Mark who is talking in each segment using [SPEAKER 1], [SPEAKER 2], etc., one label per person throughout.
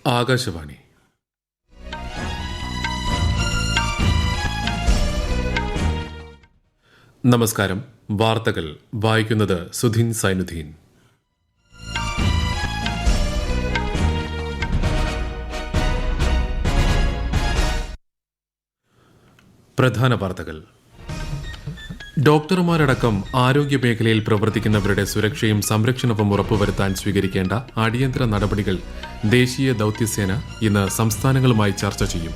[SPEAKER 1] ആകാശവാണി. നമസ്കാരം. വാർത്തകൾ വായിക്കുന്നത് സുധീൻ സൈനുദ്ദീൻ. പ്രധാന വാർത്തകൾ. ഡോക്ടർമാരടക്കം ആരോഗ്യ മേഖലയിൽ പ്രവർത്തിക്കുന്നവരുടെ സുരക്ഷയും സംരക്ഷണവും ഉറപ്പുവരുത്താൻ സ്വീകരിക്കേണ്ട അടിയന്തര നടപടികൾ ദേശീയ ദൌത്യസേന ഇന്ന് സംസ്ഥാനങ്ങളുമായി ചർച്ച ചെയ്യും.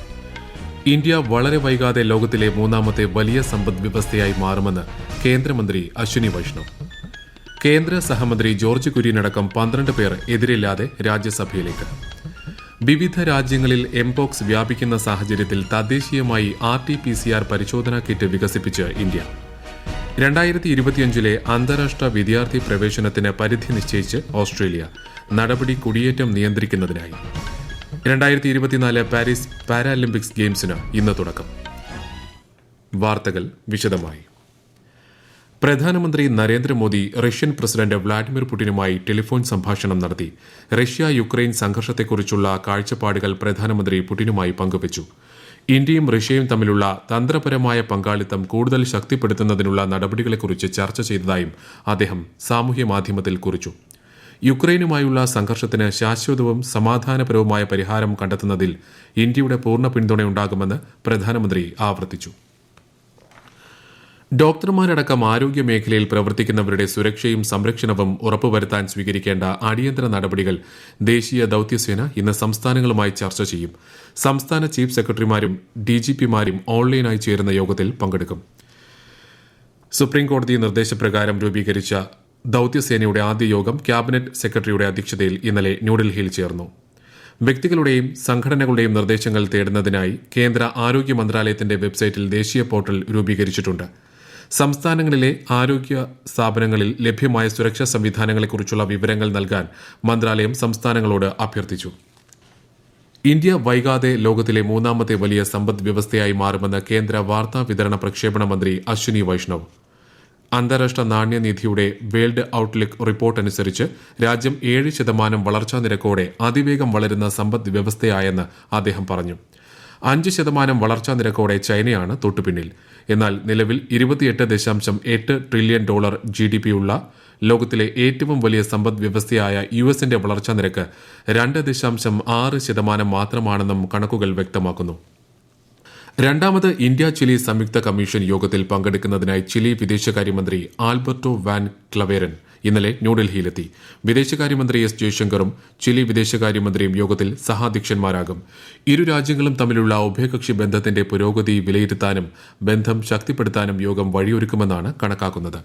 [SPEAKER 1] ഇന്ത്യ വളരെ വൈകാതെ ലോകത്തിലെ മൂന്നാമത്തെ വലിയ സമ്പദ് വ്യവസ്ഥയായി മാറുമെന്ന് കേന്ദ്രമന്ത്രി അശ്വിനി വൈഷ്ണവ്. കേന്ദ്ര സഹമന്ത്രി ജോർജ് കുര്യനടക്കം 12 പേർ എതിരില്ലാതെ രാജ്യസഭയിലേക്ക്. വിവിധ രാജ്യങ്ങളിൽ എംപോക്സ് വ്യാപിക്കുന്ന സാഹചര്യത്തിൽ തദ്ദേശീയമായി RT-PCR പരിശോധനാ കിറ്റ് വികസിപ്പിച്ച് ഇന്ത്യ. 2025 അന്താരാഷ്ട്ര വിദ്യാർത്ഥി പ്രവേശനത്തിന് പരിധി നിശ്ചയിച്ച് ഓസ്ട്രേലിയ. നടപടി കുടിയേറ്റം നിയന്ത്രിക്കുന്നതിനായി. 2024 പാരീസ് പാരാലിമ്പിക്സ് ഗെയിംസിന് ഇന്ന് തുടക്കം. വാർത്തകൾ വിശദമായി. പ്രധാനമന്ത്രി നരേന്ദ്രമോദി റഷ്യൻ പ്രസിഡന്റ് വ്ളാഡിമിർ പുടിനുമായി ടെലിഫോൺ സംഭാഷണം നടത്തി. റഷ്യ യുക്രൈൻ സംഘർഷത്തെക്കുറിച്ചുള്ള കാഴ്ചപ്പാടുകൾ പ്രധാനമന്ത്രി പുടിനുമായി പങ്കുവച്ചു. ഇന്ത്യയും റഷ്യയും തമ്മിലുള്ള തന്ത്രപരമായ പങ്കാളിത്തം കൂടുതൽ ശക്തിപ്പെടുത്തുന്നതിനുള്ള നടപടികളെക്കുറിച്ച് ചർച്ച ചെയ്തതായും അദ്ദേഹം സാമൂഹ്യ മാധ്യമത്തിൽ കുറിച്ചു. യുക്രൈനുമായുള്ള സംഘർഷത്തിന് ശാശ്വതവും സമാധാനപരവുമായ പരിഹാരം കണ്ടെത്തുന്നതിൽ ഇന്ത്യയുടെ പൂർണ്ണ പിന്തുണയുണ്ടാകുമെന്ന് പ്രധാനമന്ത്രി ആവർത്തിച്ചു. ഡോക്ടർമാരടക്കം ആരോഗ്യ മേഖലയിൽ പ്രവർത്തിക്കുന്നവരുടെ സുരക്ഷയും സംരക്ഷണവും ഉറപ്പുവരുത്താൻ സ്വീകരിക്കേണ്ട അടിയന്തര നടപടികൾ ദേശീയ ദൌത്യസേന ഇന്ന് സംസ്ഥാനങ്ങളുമായി ചർച്ച ചെയ്യും. സംസ്ഥാന ചീഫ് സെക്രട്ടറിമാരും DGPമാരും ഓൺലൈനായി ചേരുന്ന യോഗത്തിൽ പങ്കെടുക്കും. സുപ്രീംകോടതി നിർദ്ദേശപ്രകാരം രൂപീകരിച്ച ദൌത്യസേനയുടെ ആദ്യ യോഗം ക്യാബിനറ്റ് സെക്രട്ടറിയുടെ അധ്യക്ഷതയിൽ ഇന്നലെ ന്യൂഡൽഹിയിൽ ചേർന്നു. വ്യക്തികളുടെയും സംഘടനകളുടെയും നിർദ്ദേശങ്ങൾ തേടുന്നതിനായി കേന്ദ്ര ആരോഗ്യ മന്ത്രാലയത്തിന്റെ വെബ്സൈറ്റിൽ ദേശീയ പോർട്ടൽ രൂപീകരിച്ചിട്ടുണ്ട്. സംസ്ഥാനങ്ങളിലെ ആരോഗ്യ സ്ഥാപനങ്ങളിൽ ലഭ്യമായ സുരക്ഷാ സംവിധാനങ്ങളെക്കുറിച്ചുള്ള വിവരങ്ങൾ നൽകാൻ മന്ത്രാലയം സംസ്ഥാനങ്ങളോട് അഭ്യർത്ഥിച്ചു. ഇന്ത്യ വൈകാതെ ലോകത്തിലെ മൂന്നാമത്തെ വലിയ സമ്പദ് വ്യവസ്ഥയായി മാറുമെന്ന് കേന്ദ്ര വാർത്താ വിതരണ പ്രക്ഷേപണ മന്ത്രി അശ്വിനി വൈഷ്ണവ്. അന്താരാഷ്ട്ര നാണ്യനിധിയുടെ വേൾഡ് ഔട്ട്ലുക്ക് റിപ്പോർട്ട് അനുസരിച്ച് രാജ്യം 7% വളർച്ചാ നിരക്കോടെ അതിവേഗം വളരുന്ന സമ്പദ് വ്യവസ്ഥയായെന്ന് അദ്ദേഹം പറഞ്ഞു. 5% വളർച്ചാ നിരക്കോടെ ചൈനയാണ് തൊട്ടുപിന്നിൽ. എന്നാൽ നിലവിൽ $28.8 ട്രില്യൺ GDP ഉള്ള ലോകത്തിലെ ഏറ്റവും വലിയ സമ്പദ് വ്യവസ്ഥയായ US വളർച്ചാ നിരക്ക് 2.6% മാത്രമാണെന്നും കണക്കുകൾ വ്യക്തമാക്കുന്നു. രണ്ടാമത് ഇന്ത്യ ചിലി സംയുക്ത കമ്മീഷൻ യോഗത്തിൽ പങ്കെടുക്കുന്നതിനായി ചിലി വിദേശകാര്യമന്ത്രി ആൽബർട്ടോ വാൻ ക്ലവേരൻ ഇന്നലെ ന്യൂഡൽഹിയിലെത്തി. വിദേശകാര്യമന്ത്രി S. ജയശങ്കറും ചിലി വിദേശകാര്യമന്ത്രിയും യോഗത്തിൽ സഹാധ്യക്ഷന്മാരാകും. ഇരു രാജ്യങ്ങളും തമ്മിലുള്ള ഉഭയകക്ഷി ബന്ധത്തിന്റെ പുരോഗതി വിലയിരുത്താനും ബന്ധം ശക്തിപ്പെടുത്താനും യോഗം വഴിയൊരുക്കുമെന്നാണ് കണക്കാക്കുന്നത്.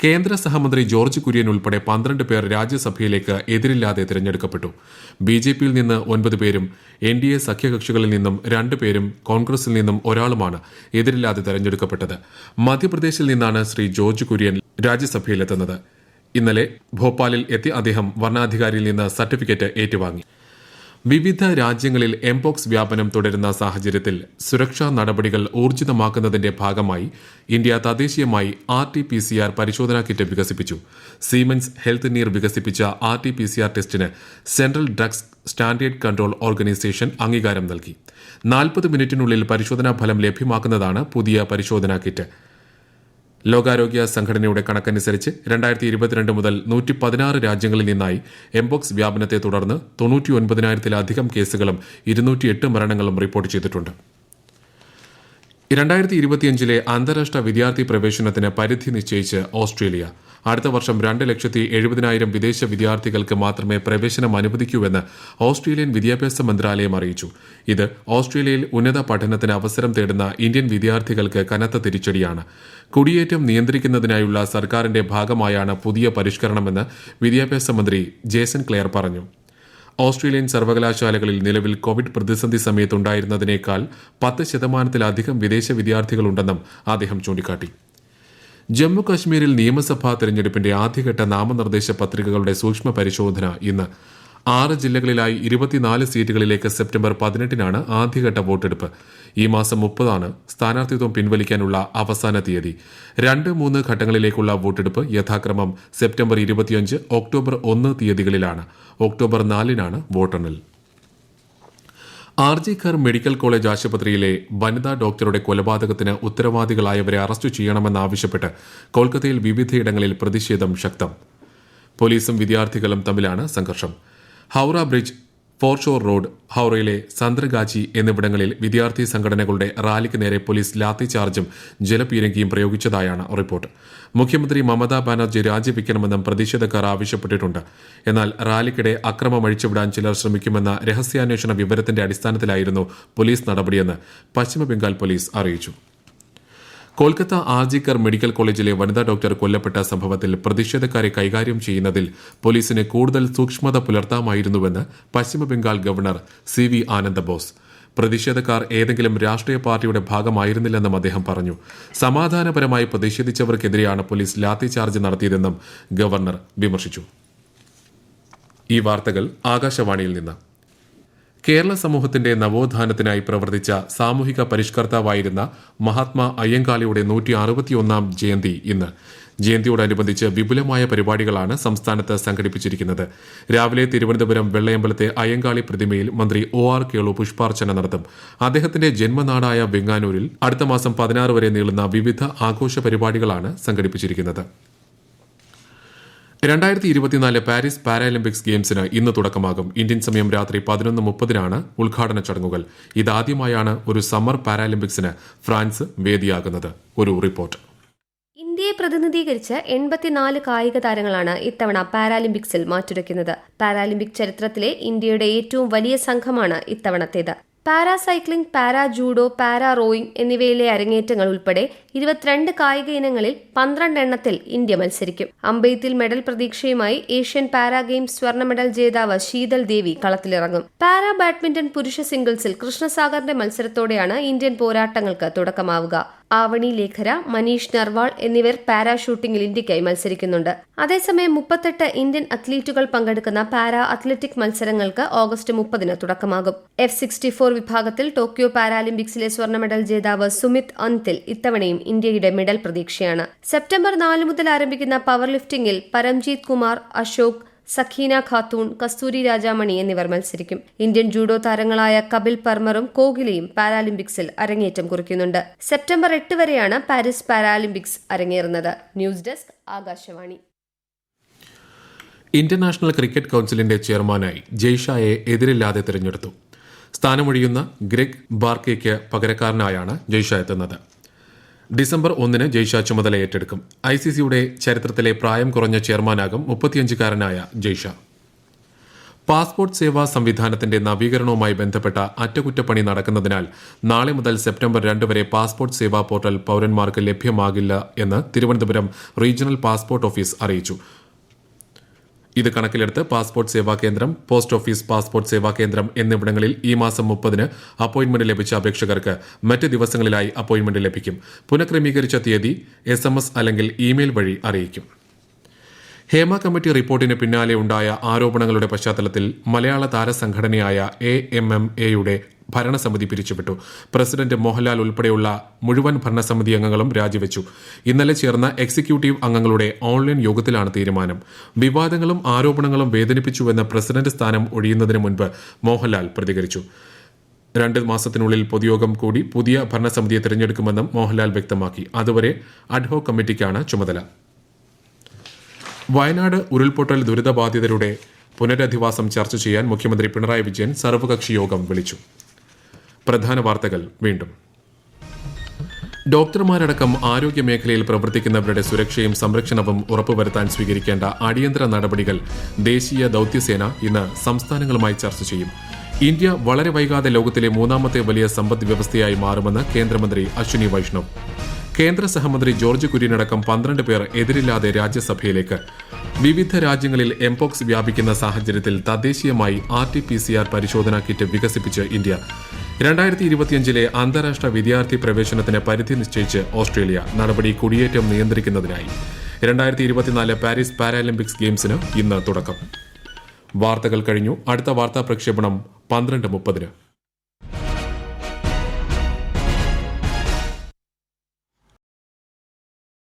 [SPEAKER 1] കേന്ദ്ര സഹമന്ത്രി ജോർജ് കുര്യൻ ഉൾപ്പെടെ 12 പേർ രാജ്യസഭയിലേക്ക് എതിരില്ലാതെ തിരഞ്ഞെടുക്കപ്പെട്ടു. BJPയിൽ നിന്ന് 9 പേരും NDA സഖ്യകക്ഷികളിൽ നിന്നും 2 പേരും കോൺഗ്രസിൽ നിന്നും ഒരാളുമാണ് എതിരില്ലാതെ തെരഞ്ഞെടുക്കപ്പെട്ടത്. മധ്യപ്രദേശിൽ നിന്നാണ് ശ്രീ ജോർജ് കുര്യൻ രാജ്യസഭയിലെത്തുന്നത്. ഇന്നലെ ഭോപ്പാലിൽ എത്തി അദ്ദേഹം വരണാധികാരിയിൽ നിന്ന് സർട്ടിഫിക്കറ്റ് ഏറ്റുവാങ്ങി. വിവിധ രാജ്യങ്ങളിൽ എംപോക്സ് വ്യാപനം തുടരുന്ന സാഹചര്യത്തിൽ സുരക്ഷാ നടപടികൾ ഊർജിതമാക്കുന്നതിന്റെ ഭാഗമായി ഇന്ത്യ തദ്ദേശീയമായി RT-PCR പരിശോധനാ കിറ്റ് വികസിപ്പിച്ചു. സീമെൻസ് ഹെൽത്ത് നീർ വികസിപ്പിച്ച RT-PCR ടെസ്റ്റിന് central drugs standard control organisation അംഗീകാരം നൽകി. 40 മിനിറ്റിനുള്ളിൽ പരിശോധനാ ഫലം ലഭ്യമാക്കുന്നതാണ് പുതിയ പരിശോധനാ കിറ്റ്. ലോകാരോഗ്യ സംഘടനയുടെ കണക്കനുസരിച്ച് 2022 മുതൽ 116 രാജ്യങ്ങളിൽ നിന്നായി എംപോക്സ് വ്യാപനത്തെ തുടർന്ന് 99,000-ലധികം കേസുകളും 208 മരണങ്ങളും റിപ്പോർട്ട് ചെയ്തിട്ടുണ്ട്. 2025 അന്താരാഷ്ട്ര വിദ്യാർത്ഥി പ്രവേശനത്തിന് പരിധി നിശ്ചയിച്ച് ഓസ്ട്രേലിയ. അടുത്ത വർഷം 2,70,000 വിദേശ വിദ്യാർത്ഥികൾക്ക് മാത്രമേ പ്രവേശനം അനുവദിക്കൂവെന്ന് ഓസ്ട്രേലിയൻ വിദ്യാഭ്യാസ മന്ത്രാലയം അറിയിച്ചു. ഇത് ഓസ്ട്രേലിയയിൽ ഉന്നത പഠനത്തിന് അവസരം തേടുന്ന ഇന്ത്യൻ വിദ്യാർത്ഥികൾക്ക് കനത്ത തിരിച്ചടിയാണ്. കുടിയേറ്റം നിയന്ത്രിക്കുന്നതിനായുള്ള സർക്കാരിന്റെ ഭാഗമായാണ് പുതിയ പരിഷ്കരണമെന്ന് വിദ്യാഭ്യാസ മന്ത്രി ജേസൺ ക്ലെയർ പറഞ്ഞു. ഓസ്ട്രേലിയൻ സർവകലാശാലകളിൽ നിലവിൽ കോവിഡ് പ്രതിസന്ധി സമയത്തുണ്ടായിരുന്നതിനേക്കാൾ 10%-ലധികം വിദേശ വിദ്യാർത്ഥികളുണ്ടെന്നും അദ്ദേഹം ചൂണ്ടിക്കാട്ടി. ജമ്മു കശ്മീരിൽ നിയമസഭാ തെരഞ്ഞെടുപ്പിന്റെ ആദ്യഘട്ട നാമനിർദ്ദേശ പത്രികകളുടെ സൂക്ഷ്മ പരിശോധന ഇന്ന്. 6 ജില്ലകളിലായി 24 സീറ്റുകളിലേക്ക് സെപ്റ്റംബർ 18-നാണ് ആദ്യഘട്ട വോട്ടെടുപ്പ്. ഈ മാസം 30-ആണ് സ്ഥാനാർത്ഥിത്വം പിൻവലിക്കാനുള്ള അവസാന തീയതി. 2-3 ഘട്ടങ്ങളിലേക്കുള്ള വോട്ടെടുപ്പ് യഥാക്രമം സെപ്റ്റംബർ 25, ഒക്ടോബർ 1 തീയതികളിലാണ്. ഒക്ടോബർ 4-നാണ് വോട്ടെണ്ണൽ. ആർജിക്കർ മെഡിക്കൽ കോളേജ് ആശുപത്രിയിലെ വനിതാ ഡോക്ടറുടെ കൊലപാതകത്തിന് ഉത്തരവാദികളായവരെ അറസ്റ്റ് ചെയ്യണമെന്നാവശ്യപ്പെട്ട് കൊൽക്കത്തയിൽ വിവിധയിടങ്ങളിൽ പ്രതിഷേധം ശക്തം. പോലീസും വിദ്യാർത്ഥികളും തമ്മിലാണ് സംഘർഷം. ഹൌറ ബ്രിഡ്ജ്, ഫോർഷോർ റോഡ്, ഹൌറയിലെ സന്ത്രഗാച്ചി എന്നിവിടങ്ങളിൽ വിദ്യാർത്ഥി സംഘടനകളുടെ റാലിക്ക് നേരെ പോലീസ് ലാത്തിചാർജും ജലപീരങ്കിയും പ്രയോഗിച്ചതായാണ് റിപ്പോർട്ട്. മുഖ്യമന്ത്രി മമതാ ബാനർജി രാജിവെക്കണമെന്നും പ്രതിഷേധക്കാർ ആവശ്യപ്പെട്ടിട്ടുണ്ട്. എന്നാൽ റാലിക്കിടെ അക്രമം അഴിച്ചുവിടാൻ ചിലർ ശ്രമിക്കുമെന്ന രഹസ്യാന്വേഷണ വിവരത്തിന്റെ അടിസ്ഥാനത്തിലായിരുന്നു പോലീസ് നടപടിയെന്ന് പശ്ചിമബംഗാൾ പോലീസ് അറിയിച്ചു. കൊൽക്കത്ത ആർജിക്കർ മെഡിക്കൽ കോളേജിലെ വനിതാ ഡോക്ടർ കൊല്ലപ്പെട്ട സംഭവത്തിൽ പ്രതിഷേധക്കാരെ കൈകാര്യം ചെയ്യുന്നതിൽ പോലീസിന് കൂടുതൽ സൂക്ഷ്മത പുലർത്താമായിരുന്നുവെന്ന് പശ്ചിമബംഗാൾ ഗവർണർ CV ആനന്ദബോസ്. പ്രതിഷേധക്കാർ ഏതെങ്കിലും രാഷ്ട്രീയ പാർട്ടിയുടെ ഭാഗമായിരുന്നില്ലെന്നും അദ്ദേഹം പറഞ്ഞു. സമാധാനപരമായി പ്രതിഷേധിച്ചവർക്കെതിരെയാണ് പോലീസ് ലാത്തിചാർജ് നടത്തിയതെന്നും ഗവർണർ വിമർശിച്ചു. ഈ വാർത്തകൾ ആകാശവാണിയിൽ നിന്ന്. കേരള സമൂഹത്തിന്റെ നവോത്ഥാനത്തിനായി പ്രവർത്തിച്ച സാമൂഹിക പരിഷ്കർത്താവായിരുന്ന മഹാത്മാ അയ്യങ്കാളിയുടെ 161ാം ജയന്തി ഇന്ന്. ജയന്തിയോടനുബന്ധിച്ച് വിപുലമായ പരിപാടികളാണ് സംസ്ഥാനത്ത് സംഘടിപ്പിച്ചിരിക്കുന്നത്. രാവിലെ തിരുവനന്തപുരം വെള്ളയമ്പലത്തെ അയ്യങ്കാളി പ്രതിമയിൽ മന്ത്രി OR കേളു പുഷ്പാർച്ചന നടത്തും. അദ്ദേഹത്തിന്റെ ജന്മനാടായ വെങ്ങാനൂരിൽ അടുത്ത മാസം 16 വരെ നീളുന്ന വിവിധ ആഘോഷ പരിപാടികളാണ് സംഘടിപ്പിച്ചിരിക്കുന്നത്. 2024 പാരീസ് പാരാലിമ്പിക്സ് ഗെയിംസിന് ഇന്ന് തുടക്കമാകും. ഇന്ത്യൻ സമയം രാത്രി 11:30 ഉദ്ഘാടന ചടങ്ങുകൾ. ഇതാദ്യമായാണ് ഒരു സമ്മർ പാരാലിമ്പിക്സിന് ഫ്രാൻസ് വേദിയാകുന്നത്. ഒരു റിപ്പോർട്ട്.
[SPEAKER 2] ഇന്ത്യയെ പ്രതിനിധീകരിച്ച് 84 കായിക താരങ്ങളാണ് ഇത്തവണ പാരാലിമ്പിക്സിൽ മാറ്റുരയ്ക്കുന്നത്. പാരാലിമ്പിക് ചരിത്രത്തിലെ ഇന്ത്യയുടെ ഏറ്റവും വലിയ സംഘമാണ് ഇത്തവണത്തേത്. Para cycling, para judo, para rowing എന്നിവയിലെ അരങ്ങേറ്റങ്ങൾ ഉൾപ്പെടെ 22 കായിക ഇനങ്ങളിൽ 12 എണ്ണത്തിൽ ഇന്ത്യ മത്സരിക്കും. അമ്പെയ്ത്തിൽ മെഡൽ പ്രതീക്ഷയുമായി ഏഷ്യൻ പാരാ ഗെയിംസ് സ്വർണ്ണ മെഡൽ ജേതാവ് ശീതൽ ദേവി കളത്തിലിറങ്ങും. പാരാ ബാഡ്മിന്റൺ പുരുഷ സിംഗിൾസിൽ കൃഷ്ണസാഗറിന്റെ മത്സരത്തോടെയാണ് ഇന്ത്യൻ പോരാട്ടങ്ങൾക്ക് തുടക്കമാവുക. ആവണി ലേഖര, മനീഷ് നർവാൾ എന്നിവർ പാരാഷൂട്ടിംഗിൽ ഇന്ത്യയ്ക്കായി മത്സരിക്കുന്നുണ്ട്. അതേസമയം 38 ഇന്ത്യൻ അത്ലീറ്റുകൾ പങ്കെടുക്കുന്ന പാരാ അത്ലറ്റിക് മത്സരങ്ങൾക്ക് ഓഗസ്റ്റ് 30 തുടക്കമാകും. F64 വിഭാഗത്തിൽ ടോക്കിയോ പാരാലിമ്പിക്സിലെ സ്വർണ്ണ മെഡൽ ജേതാവ് സുമിത് അന്തിൽ ഇത്തവണയും ഇന്ത്യയുടെ മെഡൽ പ്രതീക്ഷയാണ്. സെപ്റ്റംബർ 4 മുതൽ ആരംഭിക്കുന്ന പവർ ലിഫ്റ്റിംഗിൽ പരംജീത് കുമാർ, അശോക്, സഖീന ഖാത്തൂൺ, കസ്തൂരി രാജാമണി എന്നിവർ മത്സരിക്കും. ഇന്ത്യൻ ജൂഡോ താരങ്ങളായ കപിൽ പർമറും കോഹ്ലിയും പാരാലിമ്പിക്സിൽ അരങ്ങേറ്റം കുറിക്കുന്നുണ്ട്. സെപ്റ്റംബർ 8 വരെയാണ് പാരീസ് പാരാലിമ്പിക്സ് അരങ്ങേറുന്നത്. News desk, Akashvani.
[SPEAKER 1] International cricket കൌൺസിലിന്റെ ചെയർമാനായി ജയ്ഷായെ എതിരില്ലാതെ തിരഞ്ഞെടുത്തു. സ്ഥാനമൊഴിയുന്ന ഗ്രെഗ് ബാർക്കയ്ക്ക് പകരക്കാരനായാണ് ജയ്ഷ എത്തുന്നത്. ഡിസംബർ 1 ജയ്ഷ ചുമതല ഏറ്റെടുക്കും. ICCയുടെ ചരിത്രത്തിലെ പ്രായം കുറഞ്ഞ ചെയർമാനാകും 35-കാരനായ ജയ്ഷ. പാസ്പോർട്ട് സേവാ സംവിധാനത്തിന്റെ നവീകരണവുമായി ബന്ധപ്പെട്ട അറ്റകുറ്റപ്പണി നടക്കുന്നതിനാൽ നാളെ മുതൽ സെപ്റ്റംബർ 2 വരെ പാസ്പോർട്ട് സേവാ പോർട്ടൽ പൌരന്മാർക്ക് ലഭ്യമാകില്ല എന്ന് തിരുവനന്തപുരം റീജിയണൽ പാസ്പോർട്ട് ഓഫീസ് അറിയിച്ചു. ഇത് കണക്കിലെടുത്ത് പാസ്പോർട്ട് സേവാ കേന്ദ്രം, പോസ്റ്റ് ഓഫീസ് പാസ്പോർട്ട് സേവാ കേന്ദ്രം എന്നിവിടങ്ങളിൽ ഈ മാസം 30 അപ്പോയിന്റ്മെന്റ് ലഭിച്ച അപേക്ഷകർക്ക് മറ്റ് ദിവസങ്ങളിലായി അപ്പോയിന്റ്മെന്റ് ലഭിക്കും. പുനഃക്രമീകരിച്ച തീയതി SMS അല്ലെങ്കിൽ ഇമെയിൽ വഴി അറിയിക്കും. ഹേമ കമ്മിറ്റി റിപ്പോർട്ടിന് പിന്നാലെ ഉണ്ടായ ആരോപണങ്ങളുടെ പശ്ചാത്തലത്തിൽ മലയാള താരസംഘടനയായ AMMAയുടെ ഭരണസമിതി പിരിച്ചുവിട്ടു. പ്രസിഡന്റ് മോഹൻലാൽ ഉൾപ്പെടെയുള്ള മുഴുവൻ ഭരണസമിതി അംഗങ്ങളും രാജിവെച്ചു. ഇന്നലെ ചേർന്ന എക്സിക്യൂട്ടീവ് അംഗങ്ങളുടെ ഓൺലൈൻ യോഗത്തിലാണ് തീരുമാനം. വിവാദങ്ങളും ആരോപണങ്ങളും വേദനിപ്പിച്ചുവെന്ന് പ്രസിഡന്റ് സ്ഥാനം ഒഴിയുന്നതിന് മുൻപ് മോഹൻലാൽ പ്രതികരിച്ചു. 2 മാസത്തിനുള്ളിൽ പൊതുയോഗം കൂടി പുതിയ ഭരണസമിതിയെ തിരഞ്ഞെടുക്കുമെന്നും മോഹൻലാൽ വ്യക്തമാക്കി. അതുവരെ അഡ്ഹോക് കമ്മിറ്റിക്കാണ് ചുമതല. വയനാട് ഉരുൾപൊട്ടൽ ദുരിതബാധിതരുടെ പുനരധിവാസം ചർച്ച ചെയ്യാൻ മുഖ്യമന്ത്രി പിണറായി വിജയൻ സർവകക്ഷി യോഗം വിളിച്ചു. പ്രധാന വാർത്തകൾ വീണ്ടും. ഡോക്ടർമാരടക്കം ആരോഗ്യമേഖലയിൽ പ്രവർത്തിക്കുന്നവരുടെ സുരക്ഷയും സംരക്ഷണവും ഉറപ്പുവരുത്താൻ സ്വീകരിക്കേണ്ട അടിയന്തര നടപടികൾ ദേശീയ ദൌത്യസേന ഇന്ന് സംസ്ഥാനങ്ങളുമായി ചർച്ച ചെയ്യും. ഇന്ത്യ വളരെ വൈകാതെ ലോകത്തിലെ 3ാമത്തെ വലിയ സമ്പദ് വ്യവസ്ഥയായി മാറുമെന്ന് കേന്ദ്രമന്ത്രി അശ്വിനി വൈഷ്ണവ്. കേന്ദ്ര സഹമന്ത്രി ജോർജ് കുര്യനടക്കം 12 പേർ എതിരില്ലാതെ രാജ്യസഭയിലേക്ക്. വിവിധ രാജ്യങ്ങളിൽ എംപോക്സ് വ്യാപിക്കുന്ന സാഹചര്യത്തിൽ തദ്ദേശീയമായി RT-PCR പരിശോധനാ കിറ്റ് വികസിപ്പിച്ച് ഇന്ത്യ. 2025 അന്താരാഷ്ട്ര വിദ്യാർത്ഥി പ്രവേശനത്തിന് പരിധി നിശ്ചയിച്ച് ഓസ്ട്രേലിയ. നടപടി കുടിയേറ്റം നിയന്ത്രിക്കുന്നതിനായി. 2024 പാരീസ് പാരാലിമ്പിക്സ് ഗെയിംസിന് ഇന്ന് തുടക്കം. വാർത്തകൾ കഴിഞ്ഞു. അടുത്ത വാർത്താ പ്രക്ഷേപണം 12:30.